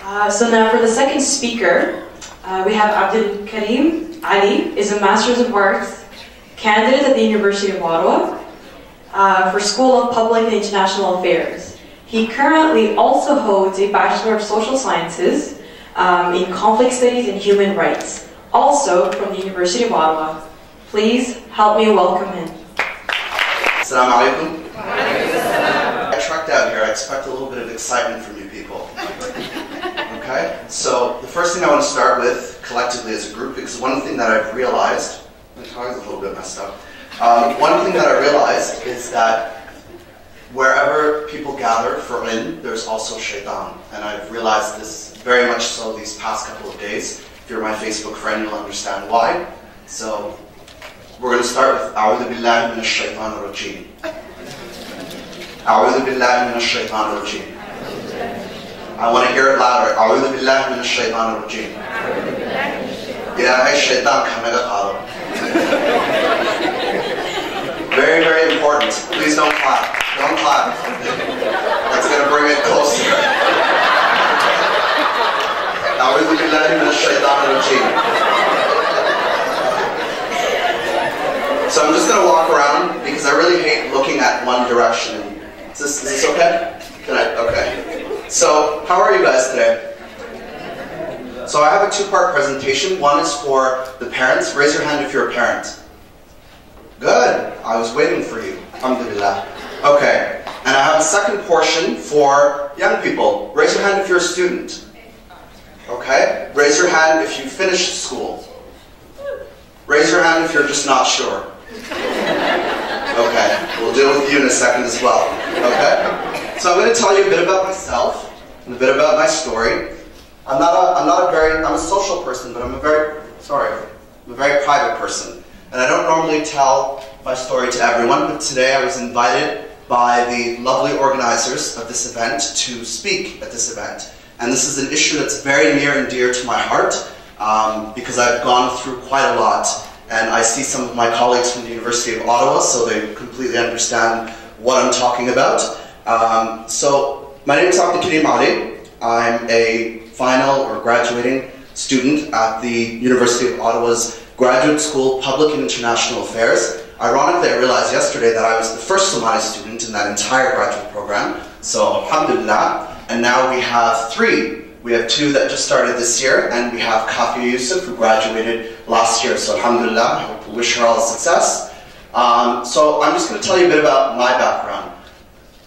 So now for the second speaker, we have Abdul Karim Ali, is a Master's of Arts candidate at the University of Ottawa for School of Public and International Affairs. He currently also holds a Bachelor of Social Sciences in Conflict Studies and Human Rights, also from the University of Ottawa. Please help me welcome him. Assalamu alaikum. I trucked out here. I expect a little bit of excitement from you people. Okay? So the first thing I want to start with, collectively as a group, because one thing that I've realized, my tongue is a little bit messed up. One thing that I realized is that wherever people gather for ilm, there's also shaitan. And I've realized this very much so these past couple of days. If you're my Facebook friend, you'll understand why. So we're going to start with A'udhu billahi minash shaitan ar-rajim. A'udhu billahi minash shaitan ar-rajim. I want to hear it louder. A'udhu billahi minash shaitan ar-rajim. Ilahay shaitan ka naga qaado. Very, very important. Please don't clap. Don't clap. That's going to bring it closer. A'udhu billahi minash shaitan ar-rajim. So I'm just going to walk around because I really hate looking at one direction. Is this okay? Okay. So, how are you guys today? So I have a two-part presentation. One is for the parents. Raise your hand if you're a parent. Good. I was waiting for you. Alhamdulillah. Okay. And I have a second portion for young people. Raise your hand if you're a student. Okay. Raise your hand if you finished school. Raise your hand if you're just not sure. Okay, we'll deal with you in a second as well. Okay? So I'm going to tell you a bit about myself and a bit about my story. I'm a social person, but I'm a very private person. And I don't normally tell my story to everyone, but today I was invited by the lovely organizers of this event to speak at this event. And this is an issue that's very near and dear to my heart because I've gone through quite a lot. And I see some of my colleagues from the University of Ottawa, so they completely understand what I'm talking about. So my name is Abdul Karim Ali. I'm a final or graduating student at the University of Ottawa's Graduate School of Public and International Affairs. Ironically, I realized yesterday that I was the first Somali student in that entire graduate program. So alhamdulillah. And now we have three. We have two that just started this year, and we have Kafia Yusuf, who graduated last year. So alhamdulillah, I hope we wish her all the success. So I'm just going to tell you a bit about my background.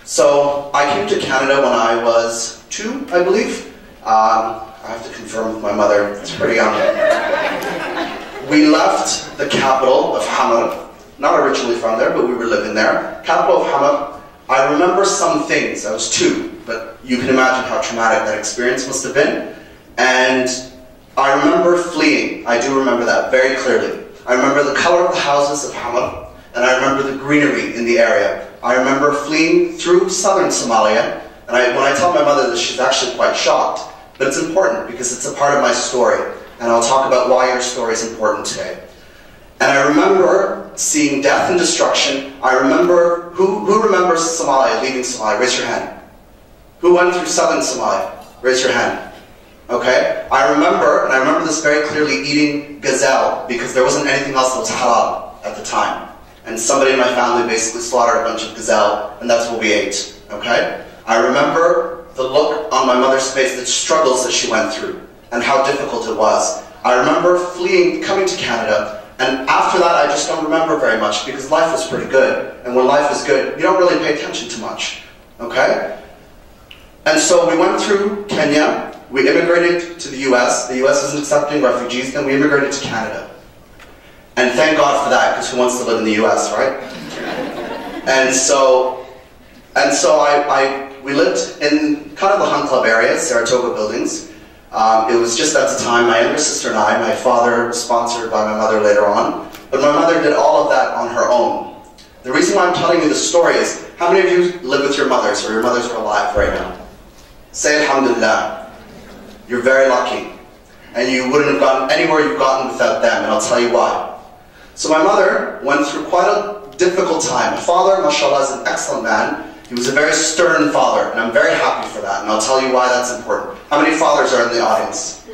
So I came to Canada when I was 2, I believe. I have to confirm with my mother, it's pretty young. We left the capital of Hamad, not originally from there, but we were living there. Capital of Hamad. I remember some things. I was 2, but you can imagine how traumatic that experience must have been. And I remember fleeing. I do remember that very clearly. I remember the color of the houses of Hamad, and I remember the greenery in the area. I remember fleeing through southern Somalia, and when I tell my mother this, she's actually quite shocked. But it's important because it's a part of my story, and I'll talk about why your story is important today. And I remember seeing death and destruction. I remember, who remembers Somalia, leaving Somalia? Raise your hand. Who went through southern Somalia? Raise your hand. Okay? I remember this very clearly, eating gazelle, because there wasn't anything else that was halal at the time. And somebody in my family basically slaughtered a bunch of gazelle, and that's what we ate. Okay? I remember the look on my mother's face, the struggles that she went through, and how difficult it was. I remember fleeing, coming to Canada, and after that, I just don't remember very much because life was pretty good. And when life is good, you don't really pay attention to much. Okay? And so we went through Kenya. We immigrated to the US. The US isn't accepting refugees. Then we immigrated to Canada. And thank God for that, because who wants to live in the US, right? And so we lived in kind of the Hunt Club area, Saratoga buildings. It was just at the time, my younger sister and I, my father was sponsored by my mother later on, but my mother did all of that on her own. The reason why I'm telling you this story is, how many of you live with your mothers, or your mothers are alive right now? Say alhamdulillah. You're very lucky. And you wouldn't have gotten anywhere you've gotten without them, and I'll tell you why. So my mother went through quite a difficult time. My father, mashallah, is an excellent man. He He was a very stern father, and I'm very happy for that, and I'll tell you why that's important. How many fathers are in the audience?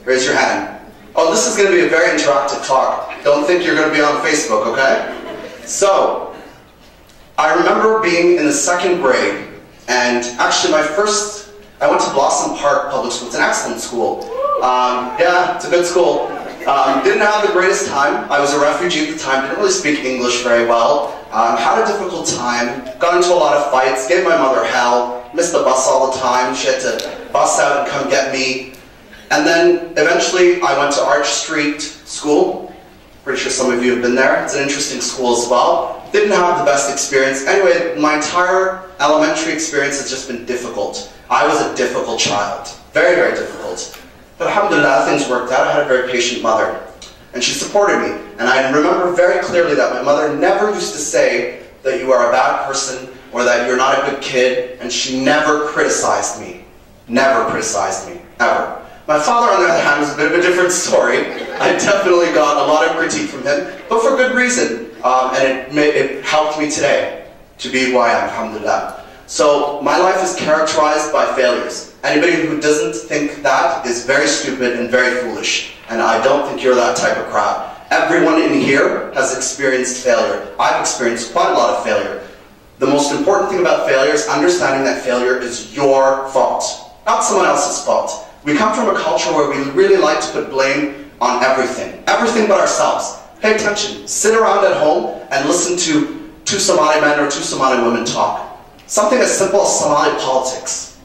Raise your hand. Oh, this is going to be a very interactive talk. Don't think you're going to be on Facebook, okay? So, I remember being in the 2nd grade, and actually I went to Blossom Park Public School. It's an excellent school. Yeah, it's a good school. Didn't have the greatest time. I was a refugee at the time, didn't really speak English very well. Had a difficult time, got into a lot of fights, gave my mother hell, missed the bus all the time. She had to bus out and come get me. And then eventually I went to Arch Street School. Pretty sure some of you have been there. It's an interesting school as well. Didn't have the best experience. Anyway, my entire elementary experience has just been difficult. I was a difficult child. Very, very difficult. But alhamdulillah, things worked out. I had a very patient mother. And she supported me. And I remember very clearly that my mother never used to say that you are a bad person or that you're not a good kid. And she never criticized me. Never criticized me. Ever. My father, on the other hand, was a bit of a different story. I definitely got a lot of critique from him, but for good reason. And it helped me today to be who I am, alhamdulillah. So my life is characterized by failures. Anybody who doesn't think that is very stupid and very foolish. And I don't think you're that type of crowd. Everyone in here has experienced failure. I've experienced quite a lot of failure. The most important thing about failure is understanding that failure is your fault, not someone else's fault. We come from a culture where we really like to put blame on everything. Everything but ourselves. Pay attention. Sit around at home and listen to 2 Somali men or 2 Somali women talk. Something as simple as Somali politics.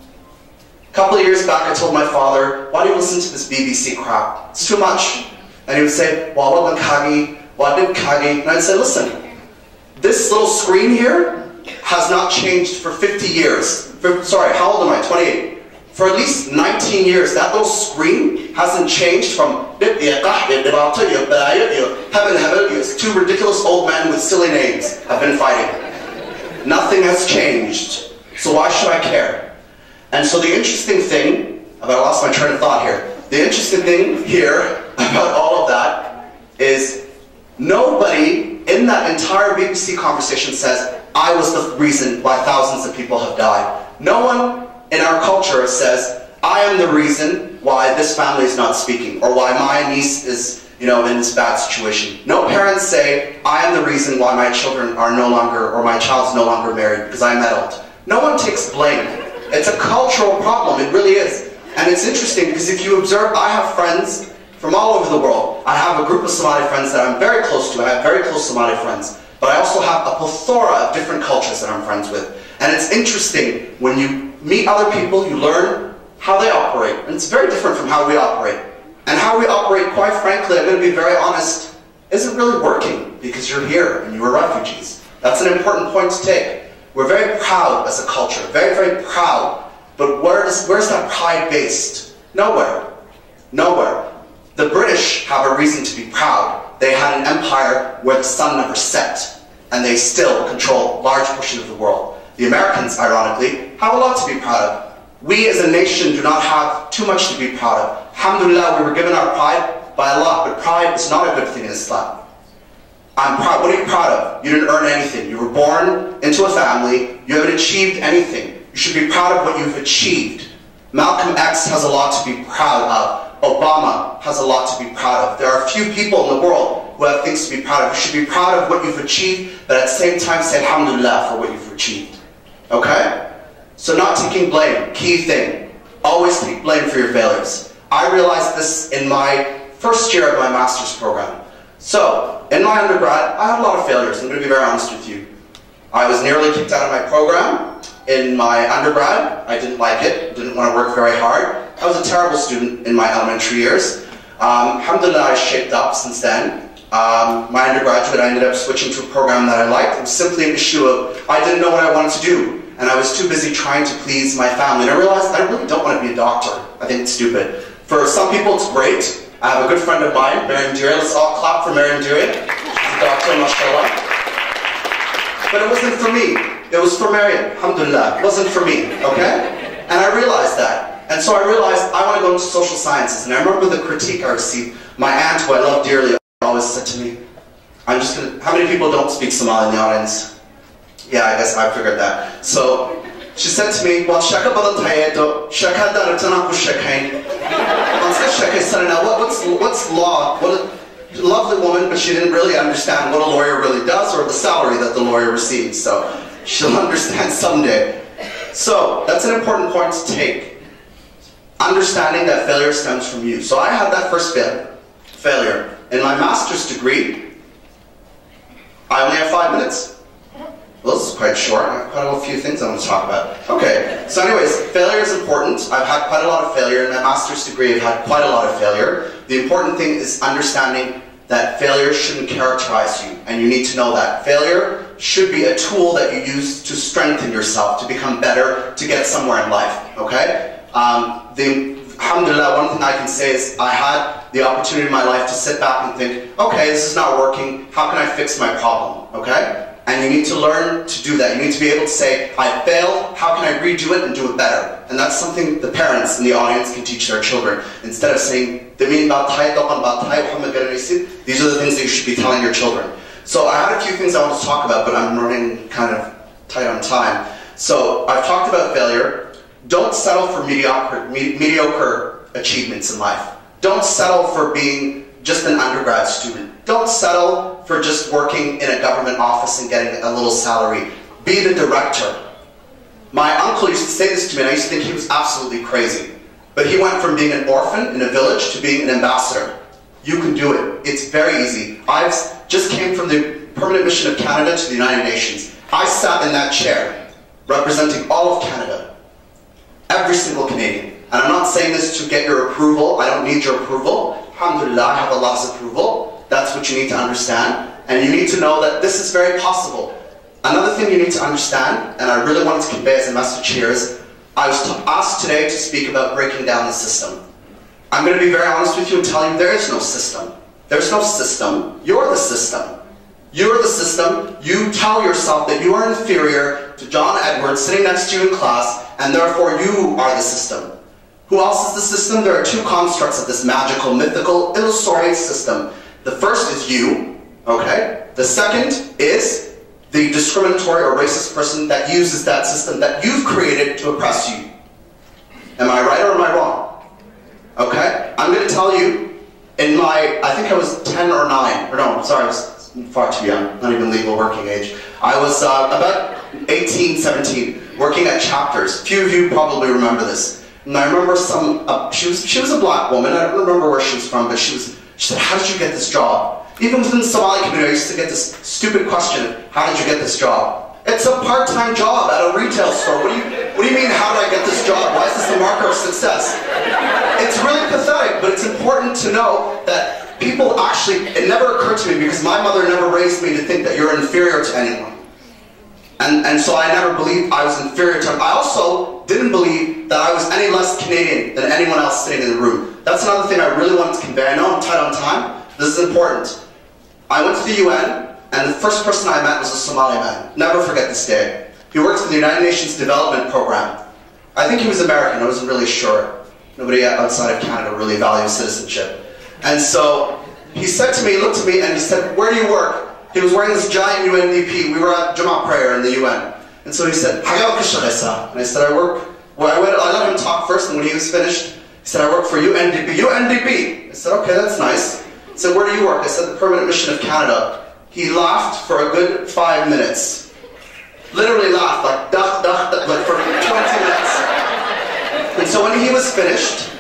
A couple of years back I told my father, why do you listen to this BBC crap? It's too much. And he would say, Wawad Kagi, Wadib Kagi. And I'd say, listen, this little screen here has not changed for 50 years. Sorry, how old am I? 28. For at least 19 years, that little screen hasn't changed from 2 ridiculous old men with silly names have been fighting. Nothing has changed. So why should I care? And so the interesting thing, I lost my train of thought here. The interesting thing here about all of that is nobody in that entire BBC conversation says, I was the reason why thousands of people have died. No one in our culture says, I am the reason why this family is not speaking, or why my niece is, in this bad situation. No parents say, I am the reason why my children are no longer, or my child's no longer married because I meddled. No one takes blame. It's a cultural problem, it really is. And it's interesting because if you observe, I have friends from all over the world. I have a group of Somali friends that I'm very close to. I have very close Somali friends. But I also have a plethora of different cultures that I'm friends with. And it's interesting, when you meet other people, you learn how they operate. And it's very different from how we operate. And how we operate, quite frankly, I'm going to be very honest, isn't really working because you're here and you are refugees. That's an important point to take. We're very proud as a culture, very, very proud. But where's that pride based? Nowhere. Nowhere. The British have a reason to be proud. They had an empire where the sun never set, and they still control large portions of the world. The Americans, ironically, have a lot to be proud of. We as a nation do not have too much to be proud of. Alhamdulillah, we were given our pride by Allah, but pride is not a good thing in Islam. I'm proud. What are you proud of? You didn't earn anything. You were born into a family. You haven't achieved anything. You should be proud of what you've achieved. Malcolm X has a lot to be proud of. Obama has a lot to be proud of. There are a few people in the world who have things to be proud of. You should be proud of what you've achieved, but at the same time say alhamdulillah for what you've achieved. Okay? So not taking blame, key thing. Always take blame for your failures. I realized this in my first year of my master's program. So, in my undergrad, I had a lot of failures. I'm going to be very honest with you. I was nearly kicked out of my program. In my undergrad, I didn't like it, didn't want to work very hard. I was a terrible student in my elementary years. Alhamdulillah, I shaped up since then. My undergraduate, I ended up switching to a program that I liked. It was simply an issue of, I didn't know what I wanted to do. And I was too busy trying to please my family. And I realized I really don't want to be a doctor. I think it's stupid. For some people, it's great. I have a good friend of mine, Mariam Deary. Let's all clap for Mariam Deary. She's a doctor, mashallah. But it wasn't for me. It was for Mariam, alhamdulillah. It wasn't for me, okay? And I realized that. And so I realized I want to go into social sciences. And I remember the critique I received. My aunt, who I love dearly, always said to me, how many people don't speak Somali in the audience? Yeah, I guess I figured that. So she said to me, well, shaka balatayado, shaka daratanaku shakain. What's law? What a lovely woman, but she didn't really understand what a lawyer really does or the salary that the lawyer receives. So she'll understand someday. So that's an important point to take. Understanding that failure stems from you. So I had that first failure. In my master's degree, I only have 5 minutes. Well, this is quite short. I have quite a few things I want to talk about. Okay, so anyways, failure is important. I've had quite a lot of failure. In my master's degree, I've had quite a lot of failure. The important thing is understanding that failure shouldn't characterize you, and you need to know that. Failure should be a tool that you use to strengthen yourself, to become better, to get somewhere in life, okay? Alhamdulillah, one thing I can say is I had the opportunity in my life to sit back and think, okay, this is not working, how can I fix my problem, okay? And you need to learn to do that. You need to be able to say, I failed, how can I redo it and do it better? And that's something the parents in the audience can teach their children. Instead of saying, these are the things that you should be telling your children. So I had a few things I want to talk about, but I'm running kind of tight on time. So I've talked about failure. Don't settle for mediocre achievements in life. Don't settle for being just an undergrad student. Don't settle for just working in a government office and getting a little salary. Be the director. My uncle used to say this to me, and I used to think he was absolutely crazy. But he went from being an orphan in a village to being an ambassador. You can do it. It's very easy. I just came from the Permanent Mission of Canada to the United Nations. I sat in that chair, representing all of Canada. Every single Canadian. And I'm not saying this to get your approval. I don't need your approval. Alhamdulillah, I have Allah's approval. That's what you need to understand. And you need to know that this is very possible. Another thing you need to understand, and I really wanted to convey as a message here, is I was asked today to speak about breaking down the system. I'm going to be very honest with you and tell you there is no system. There's no system. You're the system. You're the system. You tell yourself that you are inferior to John Edwards sitting next to you in class, and therefore you are the system. Who else is the system? There are two constructs of this magical, mythical, illusory system. The first is you, okay? The second is the discriminatory or racist person that uses that system that you've created to oppress you. Am I right or am I wrong? Okay? I'm going to tell you, in my, I think I was 10 or 9, or no, sorry, I was far too young, not even legal working age. I was about 18, 17, working at Chapters. Few of you probably remember this. And I remember she was a black woman. I don't remember where she was from, but she said, how did you get this job? Even within the Somali community, I used to get this stupid question, how did you get this job? It's a part-time job at a retail store. What do you mean, how did I get this job? Why is this a marker of success? It's really pathetic, but it's important to know that people actually, it never occurred to me because my mother never raised me to think that you're inferior to anyone. And so I never believed I was inferior to them. I also didn't believe that I was any less Canadian than anyone else sitting in the room. That's another thing I really wanted to convey. I know I'm tight on time. This is important. I went to the UN, and the first person I met was a Somali man. Never forget this day. He works for the United Nations Development Program. I think he was American. I wasn't really sure. Nobody outside of Canada really values citizenship. And so he said to me, he looked at me, and he said, where do you work? He was wearing this giant UNDP. We were at Jumu'ah prayer in the UN. And so he said, and I said, I let him talk first, and when he was finished, he said, I work for UNDP. UNDP! I said, okay, that's nice. He said, where do you work? I said, the Permanent Mission of Canada. He laughed for a good 5 minutes. Literally laughed, like, duck, duck, duck, like for 20 minutes. And so when he was finished,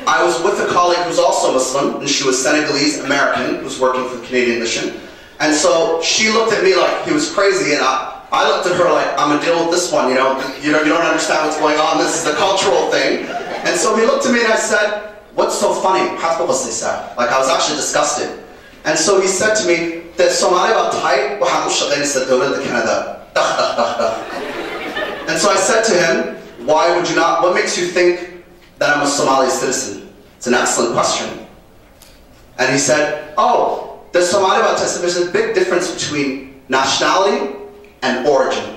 I was with a colleague who's also Muslim, and she was Senegalese American, who was working for the Canadian mission. And so she looked at me like he was crazy, and I looked at her like, I'm gonna deal with this one, you don't understand what's going on, this is a cultural thing. And so he looked at me and I said, what's so funny? Like I was actually disgusted. And so he said to me, the Somali Batay, and so I said to him, why would you not, what makes you think that I'm a Somali citizen? It's an excellent question. And he said, oh, the Somali Batay said there's a big difference between nationality and origin.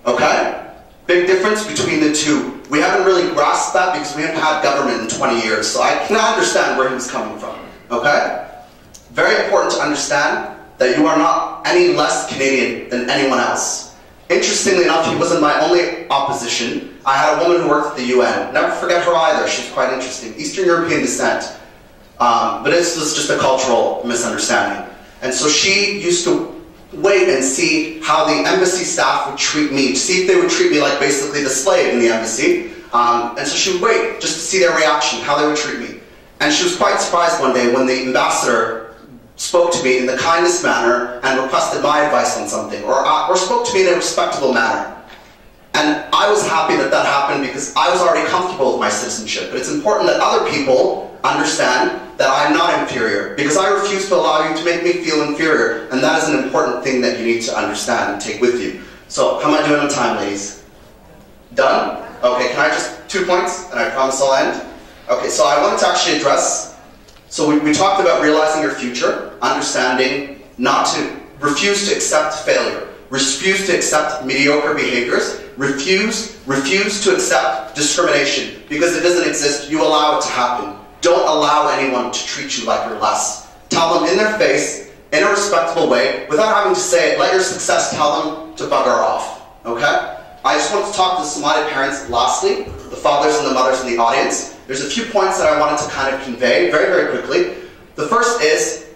Okay? Big difference between the two. We haven't really grasped that because we haven't had government in 20 years, so I cannot understand where he was coming from. Okay? Very important to understand that you are not any less Canadian than anyone else. Interestingly enough, he wasn't my only opposition. I had a woman who worked at the UN. Never forget her either. She's quite interesting. Eastern European descent. But this was just a cultural misunderstanding. And so she used to wait and see how the embassy staff would treat me, to see if they would treat me like basically the slave in the embassy. And so she would wait just to see their reaction, how they would treat me. And she was quite surprised one day when the ambassador spoke to me in the kindest manner and requested my advice on something, or spoke to me in a respectable manner. And I was happy that that happened because I was already comfortable with my citizenship. But it's important that other people understand that I'm not inferior, because I refuse to allow you to make me feel inferior, and that is an important thing that you need to understand and take with you. So, how am I doing on time, ladies? Done? Okay, can I just 2 points, and I promise I'll end? Okay, so I wanted to actually address, so we talked about realizing your future, understanding not to refuse to accept failure, refuse to accept mediocre behaviors, refuse to accept discrimination, because it doesn't exist, you allow it to happen. Don't allow anyone to treat you like you're less. Tell them in their face, in a respectful way, without having to say it. Let your success tell them to bugger off, okay? I just want to talk to the Somali parents lastly, the fathers and the mothers in the audience. There's a few points that I wanted to kind of convey very, very quickly. The first is,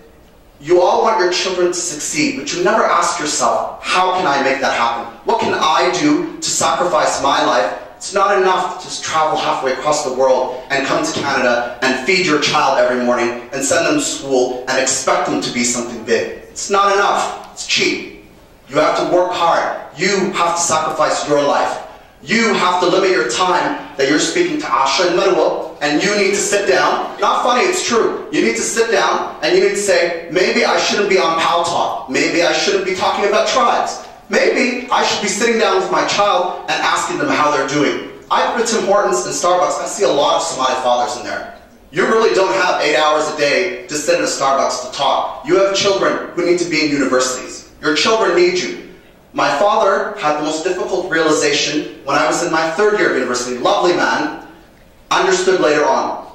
you all want your children to succeed, but you never ask yourself, how can I make that happen? What can I do to sacrifice my life? It's not enough to just travel halfway across the world and come to Canada and feed your child every morning and send them to school and expect them to be something big. It's not enough. It's cheap. You have to work hard. You have to sacrifice your life. You have to limit your time that you're speaking to Asha and Marwa, and you need to sit down. Not funny, it's true. You need to sit down and you need to say, maybe I shouldn't be on Pal Talk. Maybe I shouldn't be talking about tribes. Maybe I should be sitting down with my child and asking them how they're doing. I go to Tim Hortons and Starbucks. I see a lot of Somali fathers in there. You really don't have 8 hours a day to sit in a Starbucks to talk. You have children who need to be in universities. Your children need you. My father had the most difficult realization when I was in my 3rd year of university. Lovely man, understood later on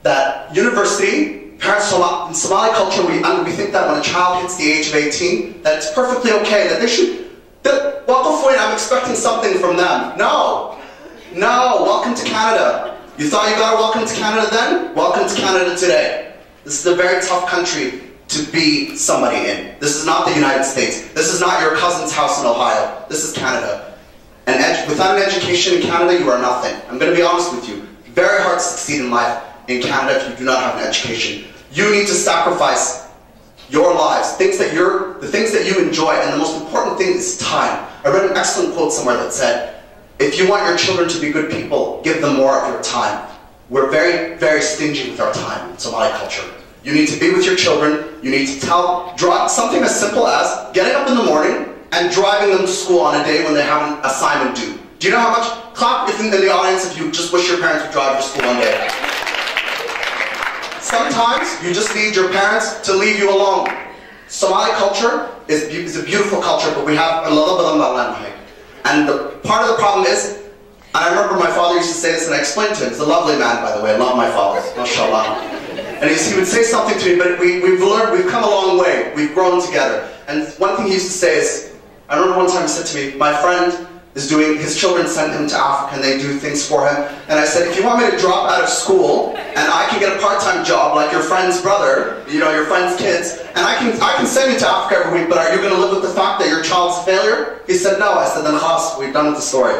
that university, parents in Somali culture, we think that when a child hits the age of 18, that it's perfectly okay, that they should, I'm expecting something from them. No, welcome to Canada. You thought you got a welcome to Canada then? Welcome to Canada today. This is a very tough country to be somebody in. This is not the United States. This is not your cousin's house in Ohio. This is Canada. And without an education in Canada, you are nothing. I'm going to be honest with you. Very hard to succeed in life in Canada if you do not have an education. You need to sacrifice your lives, the things that you enjoy, and the most important thing is time. I read an excellent quote somewhere that said, if you want your children to be good people, give them more of your time. We're very, very stingy with our time in Somali culture. You need to be with your children. You need to draw something as simple as getting up in the morning and driving them to school on a day when they have an assignment due. Do you know how much? Clap if in the audience if you just wish your parents would drive you to school one day. Sometimes you just need your parents to leave you alone. Somali culture is a beautiful culture, but we have a little bit of that. And part of the problem is, and I remember my father used to say this, and I explained to him. He's a lovely man, by the way. I love my father, mashallah. And he would say something to me, but we've come a long way. We've grown together. And one thing he used to say is, I remember one time he said to me, my friend is his children sent him to Africa and they do things for him. And I said, if you want me to drop out of school and I can get a part-time job like your friend's brother, your friend's kids, and I can send you to Africa every week, but are you going to live with the fact that your child's a failure? He said, no. I said, then khas, we're done with the story.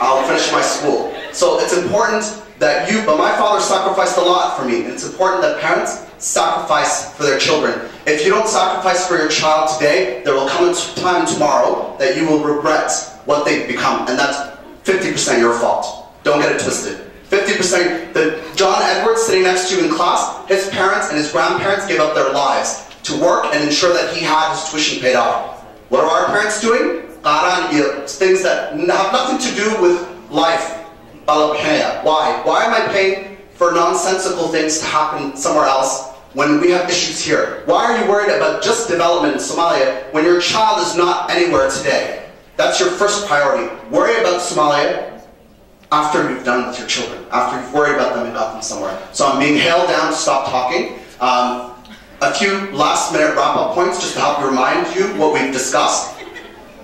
I'll finish my school. So it's important that but my father sacrificed a lot for me, and it's important that parents sacrifice for their children. If you don't sacrifice for your child today, there will come a time tomorrow that you will regret what they've become, and that's 50% your fault. Don't get it twisted. 50%, John Edwards sitting next to you in class, his parents and his grandparents gave up their lives to work and ensure that he had his tuition paid off. What are our parents doing? Things that have nothing to do with life. Why? Why am I paying for nonsensical things to happen somewhere else when we have issues here? Why are you worried about just development in Somalia when your child is not anywhere today? That's your first priority. Worry about Somalia after you've done with your children, after you've worried about them and got them somewhere. So I'm being held down to stop talking. a few last-minute wrap-up points just to help remind you what we've discussed.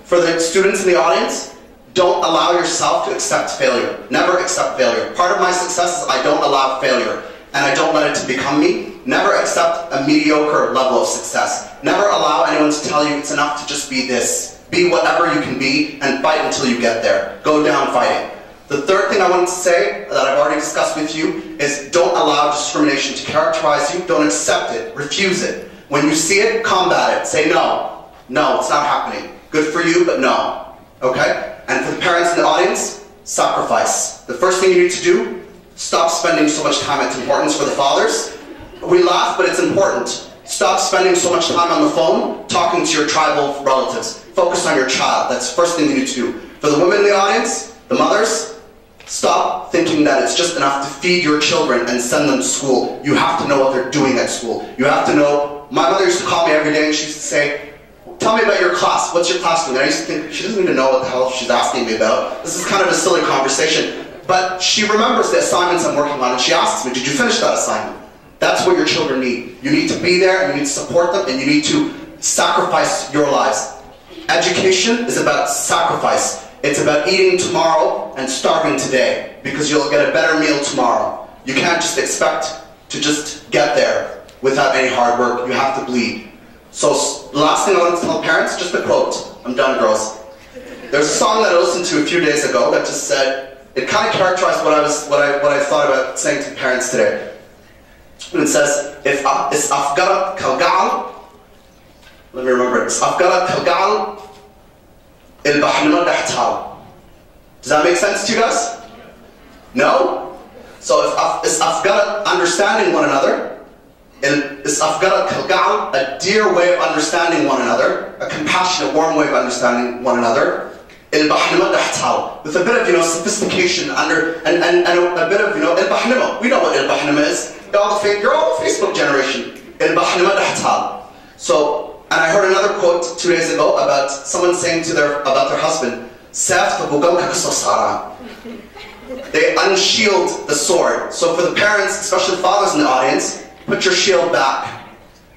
For the students in the audience, don't allow yourself to accept failure. Never accept failure. Part of my success is I don't allow failure, and I don't let it to become me. Never accept a mediocre level of success. Never allow anyone to tell you it's enough to just be this. Be whatever you can be and fight until you get there. Go down fighting. The third thing I wanted to say that I've already discussed with you is don't allow discrimination to characterize you. Don't accept it. Refuse it. When you see it, combat it. Say no. No, it's not happening. Good for you, but no. Okay? And for the parents in the audience, sacrifice. The first thing you need to do, stop spending so much time. It's important for the fathers. We laugh, but it's important. Stop spending so much time on the phone talking to your tribal relatives. Focus on your child. That's the first thing you need to do. For the women in the audience, the mothers, stop thinking that it's just enough to feed your children and send them to school. You have to know what they're doing at school. You have to know. My mother used to call me every day and she used to say, tell me about your class. What's your class doing? And I used to think, she doesn't even know what the hell she's asking me about. This is kind of a silly conversation. But she remembers the assignments I'm working on and she asks me, did you finish that assignment? That's what your children need. You need to be there and you need to support them and you need to sacrifice your lives. Education is about sacrifice. It's about eating tomorrow and starving today because you'll get a better meal tomorrow. You can't just expect to just get there without any hard work. You have to bleed. So the last thing I want to tell parents, just a quote. I'm done, girls. There's a song that I listened to a few days ago that just said, it kind of characterized what I thought about saying to parents today. And it says, if Afgarat Kalgal, let me remember it. Afgarat Kalgal, Il Bahnima Dahtal. Does that make sense to you guys? No? So if Afgarat understanding one another, is Afgarat Kalgal, a dear way of understanding one another, a compassionate, warm way of understanding one another, Il Bahnima Dahtal, with a bit of, sophistication and a bit of, Il Bahnima. We know what Il Bahnima is. You're all the Facebook generation. Il Bahnima Dahtal. So, and I heard another quote 2 days ago about someone saying about their husband, they unshield the sword. So for the parents, especially the fathers in the audience, put your shield back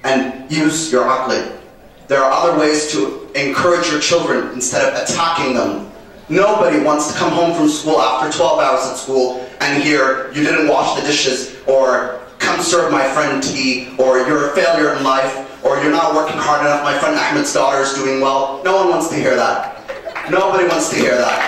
and use your aqli. There are other ways to encourage your children instead of attacking them. Nobody wants to come home from school after 12 hours at school and hear you didn't wash the dishes, or come serve my friend tea, or you're a failure in life, or you're not working hard enough, my friend Ahmed's daughter is doing well. No one wants to hear that. Nobody wants to hear that.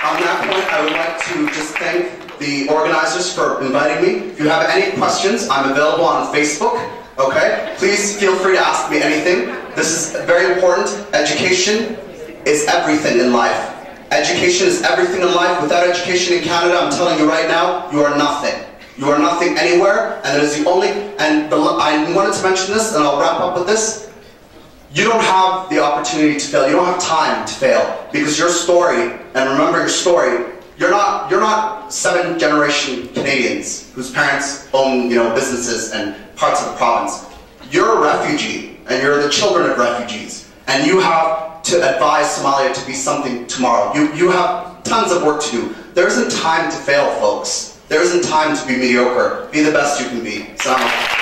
On that point, I would like to just thank the organizers for inviting me. If you have any questions, I'm available on Facebook. Okay? Please feel free to ask me anything. This is very important. Education is everything in life. Education is everything in life. Without education in Canada, I'm telling you right now, you are nothing. You are nothing anywhere, and that is the only, I wanted to mention this, and I'll wrap up with this. You don't have the opportunity to fail. You don't have time to fail, because your story, and remember your story, you're not 7th-generation Canadians whose parents own, businesses and parts of the province. You're a refugee, and you're the children of refugees, and you have to advise Somalia to be something tomorrow. You have tons of work to do. There isn't time to fail, folks. There isn't time to be mediocre. Be the best you can be. Assalamu alaikum.